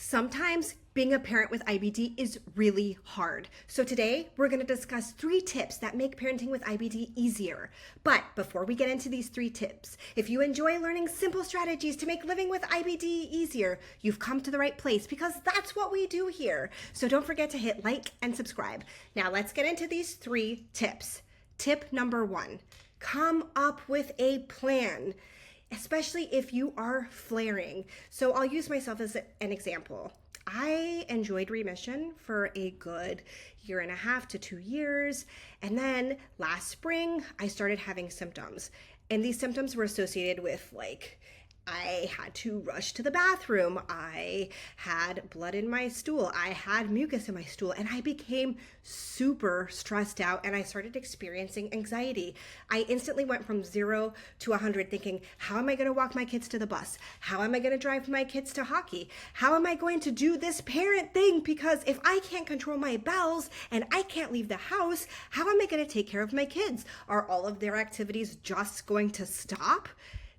Sometimes being a parent with IBD is really hard. So today we're going to discuss 3 tips that make parenting with IBD easier. But before we get into these 3 tips, if you enjoy learning simple strategies to make living with IBD easier, you've come to the right place because that's what we do here. So don't forget to hit like and subscribe. Now let's get into these 3 tips. Tip number 1, come up with a plan, especially if you are flaring. So I'll use myself as an example. I enjoyed remission for a good 1.5 to 2 years. And then last spring, I started having symptoms. And these symptoms were associated with I had to rush to the bathroom. I had blood in my stool. I had mucus in my stool, and I became super stressed out, and I started experiencing anxiety. I instantly went from 0 to 100 thinking, how am I going to walk my kids to the bus? How am I going to drive my kids to hockey? How am I going to do this parent thing? Because if I can't control my bowels and I can't leave the house, how am I going to take care of my kids? Are all of their activities just going to stop?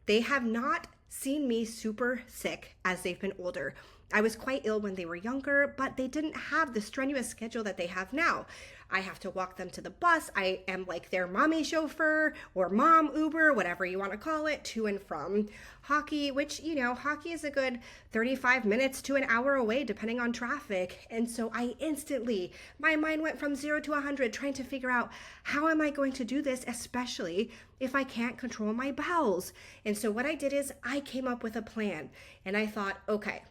They have not seen me super sick as they've been older. I was quite ill when they were younger, but they didn't have the strenuous schedule that they have now. I have to walk them to the bus. I am like their mommy chauffeur or mom Uber, whatever you want to call it, to and from hockey, which, hockey is a good 35 minutes to an hour away, depending on traffic. And so my mind went from 0 to 100 trying to figure out, how am I going to do this, especially if I can't control my bowels? And so what I did is I came up with a plan, and I thought, okay,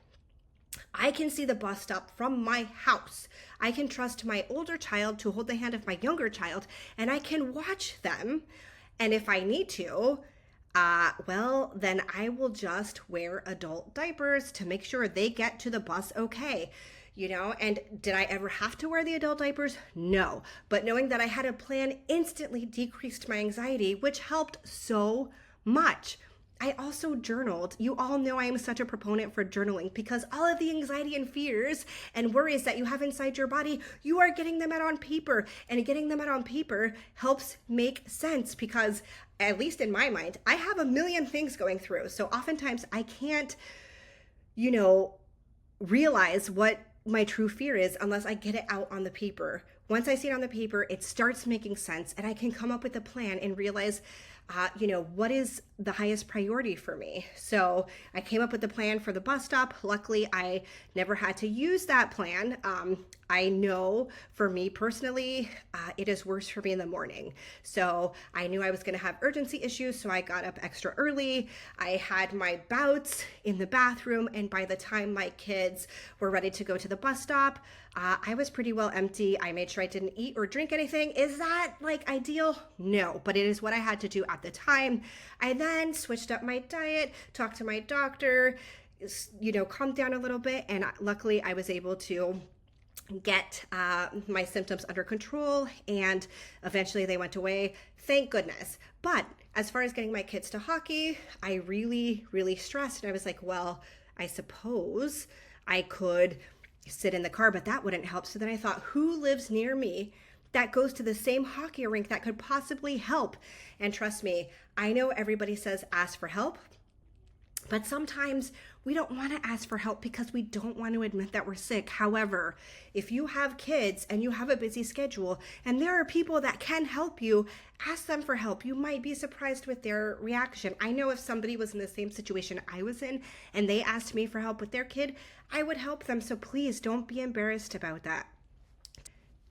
I can see the bus stop from my house. I can trust my older child to hold the hand of my younger child, and I can watch them. And if I need to, then I will just wear adult diapers to make sure they get to the bus okay. And did I ever have to wear the adult diapers? No. But knowing that I had a plan instantly decreased my anxiety, which helped so much. I also journaled. You all know I am such a proponent for journaling because all of the anxiety and fears and worries that you have inside your body, you are getting them out on paper. And getting them out on paper helps make sense because, at least in my mind, I have a million things going through. So oftentimes I can't, realize what my true fear is unless I get it out on the paper. Once I see it on the paper, it starts making sense, and I can come up with a plan and realize what is the highest priority for me. So I came up with the plan for the bus stop. Luckily, I never had to use that plan. I know for me personally, it is worse for me in the morning. So I knew I was going to have urgency issues, so I got up extra early. I had my bouts in the bathroom, and by the time my kids were ready to go to the bus stop, I was pretty well empty. I made sure I didn't eat or drink anything. Is that ideal? No, but it is what I had to do at the time. I then switched up my diet, talked to my doctor, calmed down a little bit, and luckily I was able to get my symptoms under control, and eventually they went away. Thank goodness. But as far as getting my kids to hockey, I really, really stressed, and I was like, well, I suppose I could sit in the car, but that wouldn't help. So then I thought, who lives near me that goes to the same hockey rink that could possibly help? And trust me, I know everybody says ask for help, but sometimes we don't want to ask for help because we don't want to admit that we're sick. However, if you have kids and you have a busy schedule and there are people that can help you, ask them for help. You might be surprised with their reaction. I know if somebody was in the same situation I was in and they asked me for help with their kid, I would help them. So please don't be embarrassed about that.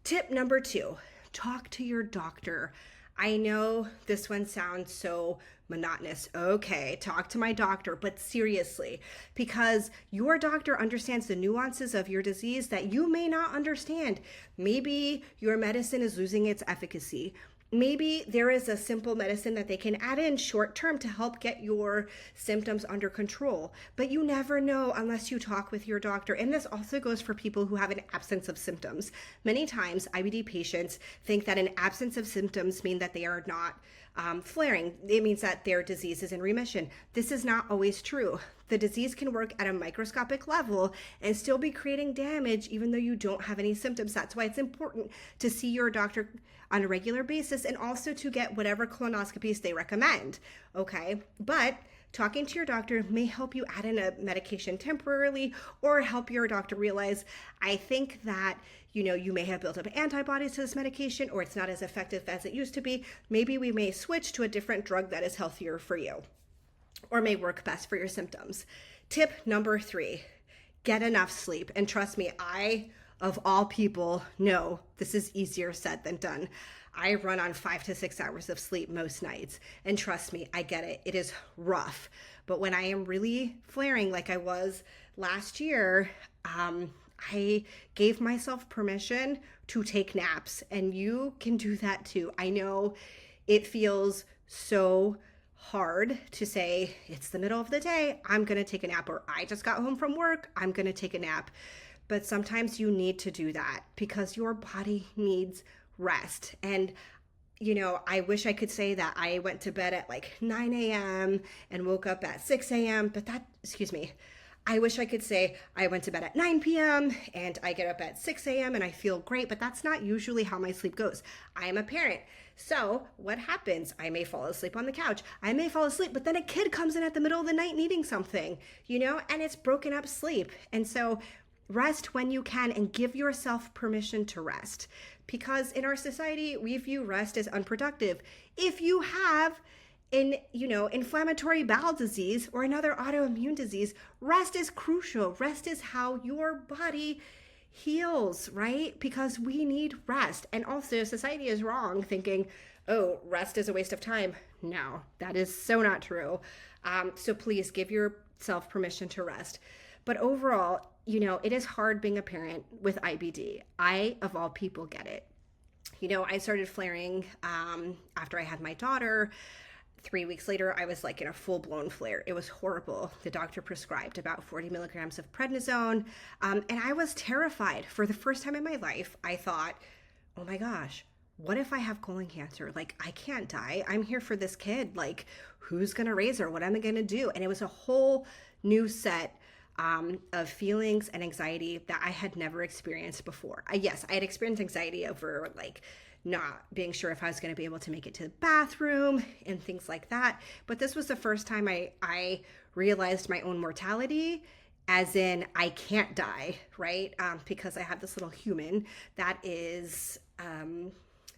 Tip number 2, talk to your doctor. I know this one sounds so monotonous. Okay, talk to my doctor, but seriously, because your doctor understands the nuances of your disease that you may not understand. Maybe your medicine is losing its efficacy. Maybe there is a simple medicine that they can add in short term to help get your symptoms under control. But you never know unless you talk with your doctor. And this also goes for people who have an absence of symptoms. Many times, IBD patients think that an absence of symptoms mean that they are not flaring. It means that their disease is in remission. This is not always true. The disease can work at a microscopic level and still be creating damage even though you don't have any symptoms. That's why it's important to see your doctor on a regular basis and also to get whatever colonoscopies they recommend. Okay, but Talking to your doctor may help you add in a medication temporarily or help your doctor realize, I think that, you may have built up antibodies to this medication or it's not as effective as it used to be. Maybe we may switch to a different drug that is healthier for you or may work best for your symptoms. Tip number 3, get enough sleep. And trust me, I, of all people, know this is easier said than done. I run on 5 to 6 hours of sleep most nights. And trust me, I get it. It is rough. But when I am really flaring like I was last year, I gave myself permission to take naps. And you can do that too. I know it feels so hard to say, it's the middle of the day, I'm going to take a nap, or I just got home from work, I'm going to take a nap. But sometimes you need to do that because your body needs rest. And, I wish I could say that I went to bed at like 9 a.m. and woke up at 6 a.m., but I wish I could say I went to bed at 9 p.m. and I get up at 6 a.m. and I feel great, but that's not usually how my sleep goes. I am a parent. So what happens? I may fall asleep on the couch. I may fall asleep, but then a kid comes in at the middle of the night needing something, and it's broken up sleep. And so rest when you can and give yourself permission to rest. Because in our society, we view rest as unproductive. If you have inflammatory bowel disease or another autoimmune disease, rest is crucial. Rest is how your body heals, right? Because we need rest. And also society is wrong thinking, oh, rest is a waste of time. No, that is so not true. So please give yourself permission to rest. But overall, it is hard being a parent with IBD. I, of all people, get it. I started flaring after I had my daughter. 3 weeks later, I was like in a full-blown flare. It was horrible. The doctor prescribed about 40 milligrams of prednisone, and I was terrified. For the first time in my life, I thought, oh my gosh, what if I have colon cancer? Like, I can't die. I'm here for this kid. Like, who's going to raise her? What am I going to do? And it was a whole new set of feelings and anxiety that I had never experienced before. Yes, I had experienced anxiety over like not being sure if I was going to be able to make it to the bathroom and things like that. But this was the first time I realized my own mortality, as in I can't die, right? Because I have this little human that is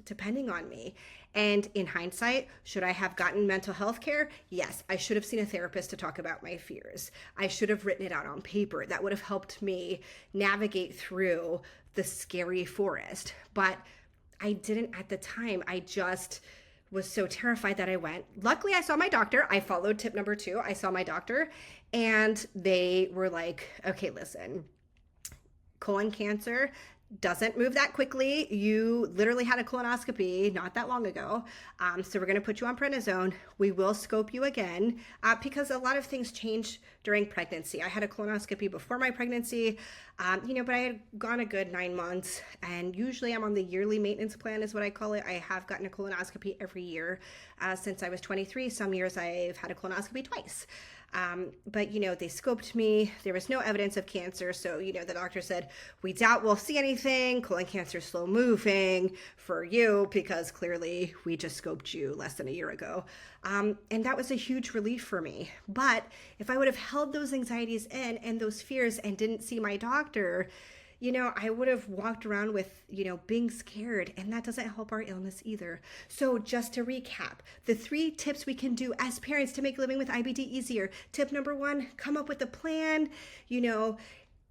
depending on me. And in hindsight, should I have gotten mental health care? Yes, I should have seen a therapist to talk about my fears. I should have written it out on paper. That would have helped me navigate through the scary forest. But I didn't at the time. I just was so terrified that I went. Luckily, I saw my doctor. I followed tip number 2. I saw my doctor and they were like, okay, listen, colon cancer doesn't move that quickly. You literally had a colonoscopy not that long ago. So we're going to put you on prednisone. We will scope you again because a lot of things change during pregnancy. I had a colonoscopy before my pregnancy, but I had gone a good 9 months, and usually I'm on the yearly maintenance plan is what I call it. I have gotten a colonoscopy every year since I was 23. Some years I've had a colonoscopy twice. But they scoped me. There was no evidence of cancer. So, the doctor said, we doubt we'll see anything. Colon cancer is slow moving for you because clearly we just scoped you less than a year ago. And that was a huge relief for me. But if I would have held those anxieties in and those fears and didn't see my doctor, I would have walked around with, being scared, and that doesn't help our illness either. So just to recap, the 3 tips we can do as parents to make living with IBD easier. Tip number 1, come up with a plan,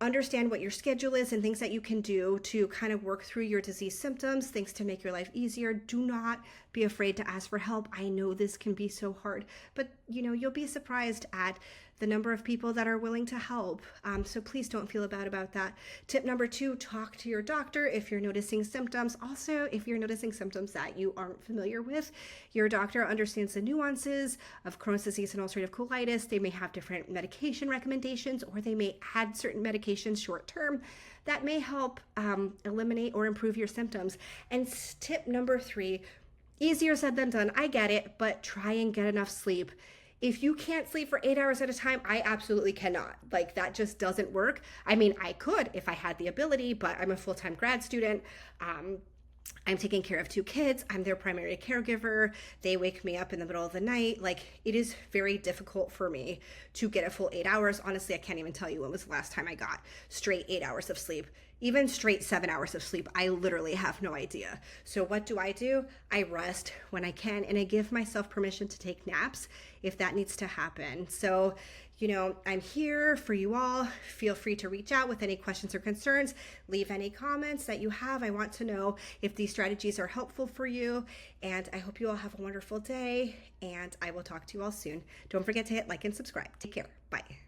understand what your schedule is and things that you can do to kind of work through your disease symptoms, things to make your life easier. Do not be afraid to ask for help. I know this can be so hard, but you'll be surprised at the number of people that are willing to help. So please don't feel bad about that. Tip number 2, talk to your doctor if you're noticing symptoms. Also, if you're noticing symptoms that you aren't familiar with, your doctor understands the nuances of Crohn's disease and ulcerative colitis. They may have different medication recommendations, or they may add certain medications short term that may help eliminate or improve your symptoms. And tip number 3, easier said than done. I get it, but try and get enough sleep. If you can't sleep for 8 hours at a time, I absolutely cannot. Like, that just doesn't work. I mean, I could if I had the ability, but I'm a full-time grad student. I'm taking care of 2 kids. I'm their primary caregiver. They wake me up in the middle of the night. Like, it is very difficult for me to get a full 8 hours. Honestly, I can't even tell you when was the last time I got straight 8 hours of sleep. Even straight 7 hours of sleep, I literally have no idea. So what do? I rest when I can, and I give myself permission to take naps if that needs to happen. So, I'm here for you all. Feel free to reach out with any questions or concerns. Leave any comments that you have. I want to know if these strategies are helpful for you. And I hope you all have a wonderful day. And I will talk to you all soon. Don't forget to hit like and subscribe. Take care. Bye.